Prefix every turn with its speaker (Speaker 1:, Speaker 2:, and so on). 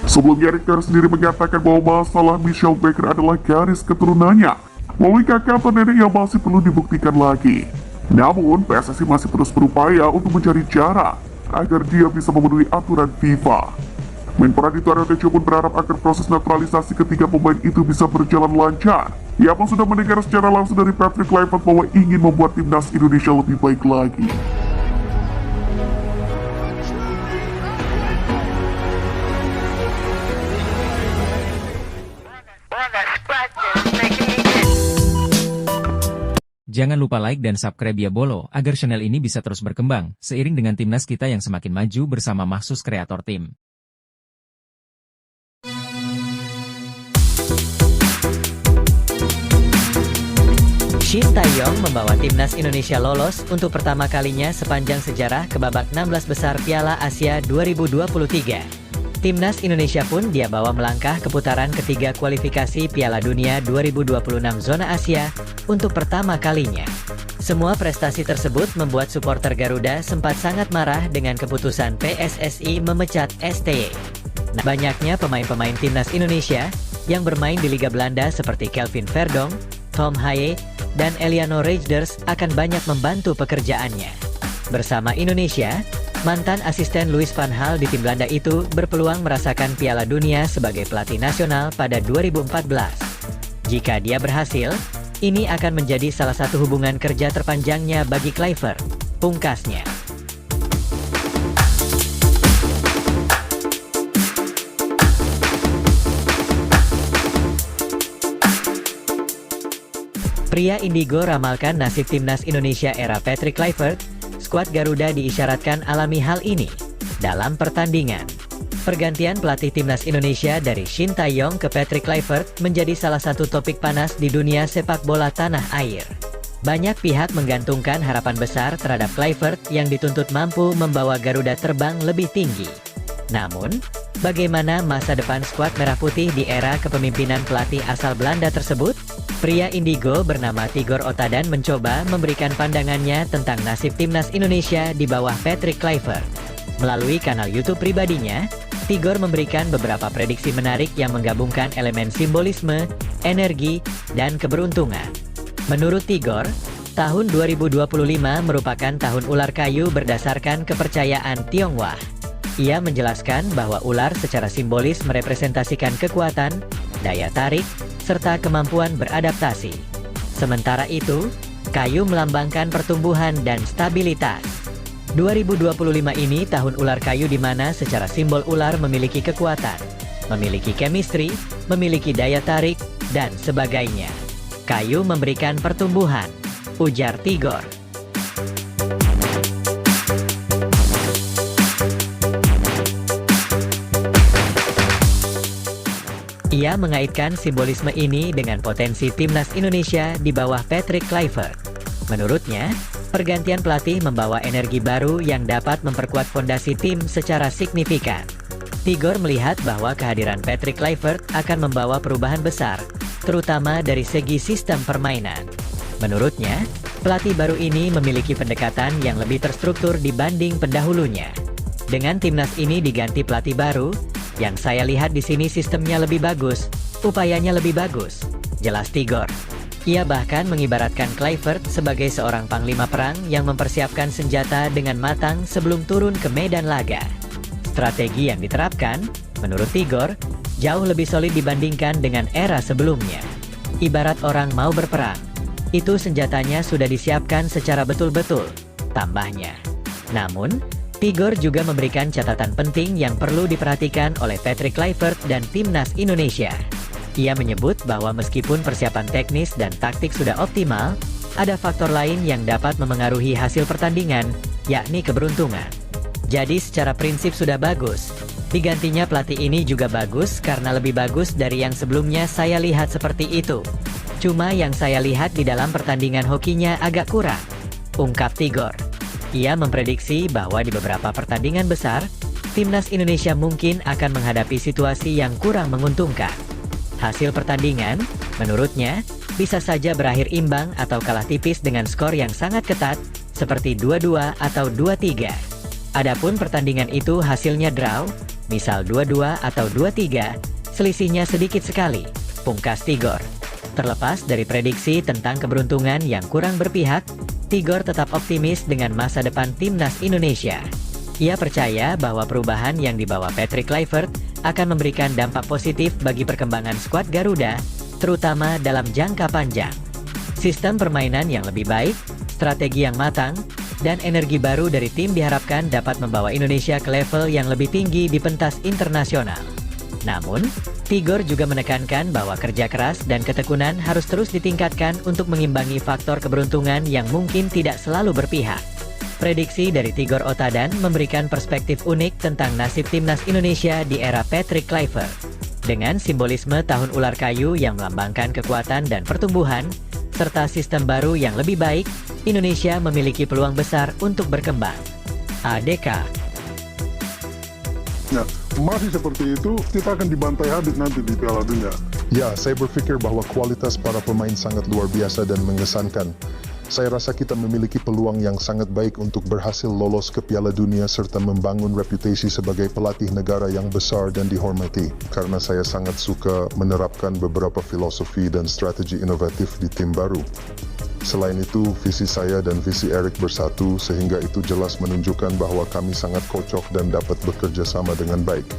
Speaker 1: Sebelumnya Richter sendiri menyatakan bahwa masalah Michelle Baker adalah garis keturunannya melalui kakak atau nenek yang masih perlu dibuktikan lagi. Namun, PSSI masih terus berupaya untuk mencari cara agar dia bisa memenuhi aturan FIFA. Menpora Dito Aryo Tejo pun berharap agar proses naturalisasi ketiga pemain itu bisa berjalan lancar. Ia pun sudah mendengar secara langsung dari Patrick Kluivert bahwa ingin membuat timnas Indonesia lebih baik lagi.
Speaker 2: Jangan lupa like dan subscribe ya Bolo, agar channel ini bisa terus berkembang, seiring dengan timnas kita yang semakin maju bersama Maxus Kreator Tim.
Speaker 3: Shin Tae-yong membawa timnas Indonesia lolos untuk pertama kalinya sepanjang sejarah ke babak 16 besar Piala Asia 2023. Timnas Indonesia pun dia bawa melangkah ke putaran ketiga kualifikasi Piala Dunia 2026 zona Asia untuk pertama kalinya. Semua prestasi tersebut membuat supporter Garuda sempat sangat marah dengan keputusan PSSI memecat STY. Banyaknya pemain-pemain timnas Indonesia yang bermain di Liga Belanda seperti Kelvin Verdong, Tom Haye, dan Eliano Reijnders akan banyak membantu pekerjaannya. Bersama Indonesia, mantan asisten Louis van Gaal di tim Belanda itu berpeluang merasakan Piala Dunia sebagai pelatih nasional pada 2014. Jika dia berhasil, ini akan menjadi salah satu hubungan kerja terpanjangnya bagi Kluivert, pungkasnya. Pria Indigo ramalkan nasib timnas Indonesia era Patrick Kluivert. Skuad Garuda diisyaratkan alami hal ini dalam pertandingan. Pergantian pelatih timnas Indonesia dari Shin Tae-yong ke Patrick Kluivert menjadi salah satu topik panas di dunia sepak bola tanah air. Banyak pihak menggantungkan harapan besar terhadap Kluivert yang dituntut mampu membawa Garuda terbang lebih tinggi. Namun, bagaimana masa depan skuad Merah Putih di era kepemimpinan pelatih asal Belanda tersebut? Pria Indigo bernama Tigor Otadan mencoba memberikan pandangannya tentang nasib timnas Indonesia di bawah Patrick Kluivert. Melalui kanal YouTube pribadinya, Tigor memberikan beberapa prediksi menarik yang menggabungkan elemen simbolisme, energi, dan keberuntungan. Menurut Tigor, tahun 2025 merupakan tahun ular kayu berdasarkan kepercayaan Tionghoa. Ia menjelaskan bahwa ular secara simbolis merepresentasikan kekuatan, daya tarik, serta kemampuan beradaptasi. Sementara itu, kayu melambangkan pertumbuhan dan stabilitas. 2025 ini tahun ular kayu di mana secara simbol ular memiliki kekuatan, memiliki chemistry, memiliki daya tarik, dan sebagainya. Kayu memberikan pertumbuhan, ujar Tigor. Ia mengaitkan simbolisme ini dengan potensi timnas Indonesia di bawah Patrick Kluivert. Menurutnya, pergantian pelatih membawa energi baru yang dapat memperkuat fondasi tim secara signifikan. Tigor melihat bahwa kehadiran Patrick Kluivert akan membawa perubahan besar, terutama dari segi sistem permainan. Menurutnya, pelatih baru ini memiliki pendekatan yang lebih terstruktur dibanding pendahulunya. Dengan timnas ini diganti pelatih baru, yang saya lihat di sini sistemnya lebih bagus, upayanya lebih bagus, jelas Tigor. Ia bahkan mengibaratkan Kluivert sebagai seorang panglima perang yang mempersiapkan senjata dengan matang sebelum turun ke medan laga. Strategi yang diterapkan, menurut Tigor, jauh lebih solid dibandingkan dengan era sebelumnya. Ibarat orang mau berperang, itu senjatanya sudah disiapkan secara betul-betul, tambahnya. Namun, Tigor juga memberikan catatan penting yang perlu diperhatikan oleh Patrick Kluivert dan timnas Indonesia. Ia menyebut bahwa meskipun persiapan teknis dan taktik sudah optimal, ada faktor lain yang dapat memengaruhi hasil pertandingan, yakni keberuntungan. Jadi secara prinsip sudah bagus. Digantinya pelatih ini juga bagus karena lebih bagus dari yang sebelumnya saya lihat seperti itu. Cuma yang saya lihat di dalam pertandingan hokinya agak kurang, ungkap Tigor. Ia memprediksi bahwa di beberapa pertandingan besar, timnas Indonesia mungkin akan menghadapi situasi yang kurang menguntungkan. Hasil pertandingan, menurutnya, bisa saja berakhir imbang atau kalah tipis dengan skor yang sangat ketat, seperti 2-2 atau 2-3. Adapun pertandingan itu hasilnya draw, Misal 2-2 atau 2-3, selisihnya sedikit sekali, pungkas Tigor. Terlepas dari prediksi tentang keberuntungan yang kurang berpihak, Tigor tetap optimis dengan masa depan timnas Indonesia. Ia percaya bahwa perubahan yang dibawa Patrick Kluivert akan memberikan dampak positif bagi perkembangan skuad Garuda, terutama dalam jangka panjang. Sistem permainan yang lebih baik, strategi yang matang, dan energi baru dari tim diharapkan dapat membawa Indonesia ke level yang lebih tinggi di pentas internasional. Namun, Tigor juga menekankan bahwa kerja keras dan ketekunan harus terus ditingkatkan untuk mengimbangi faktor keberuntungan yang mungkin tidak selalu berpihak. Prediksi dari Tigor Otadan memberikan perspektif unik tentang nasib timnas Indonesia di era Patrick Kluivert. Dengan simbolisme tahun ular kayu yang melambangkan kekuatan dan pertumbuhan, serta sistem baru yang lebih baik, Indonesia memiliki peluang besar untuk berkembang. ADK.
Speaker 4: Ya, masih seperti itu, kita akan dibantai habis nanti di Piala Dunia.
Speaker 5: Ya, saya berpikir bahwa kualitas para pemain sangat luar biasa dan mengesankan. Saya rasa kita memiliki peluang yang sangat baik untuk berhasil lolos ke Piala Dunia serta membangun reputasi sebagai pelatih negara yang besar dan dihormati. Karena saya sangat suka menerapkan beberapa filosofi dan strategi inovatif di tim baru. Selain itu, visi saya dan visi Eric bersatu sehingga itu jelas menunjukkan bahwa kami sangat kocok dan dapat bekerja sama dengan baik.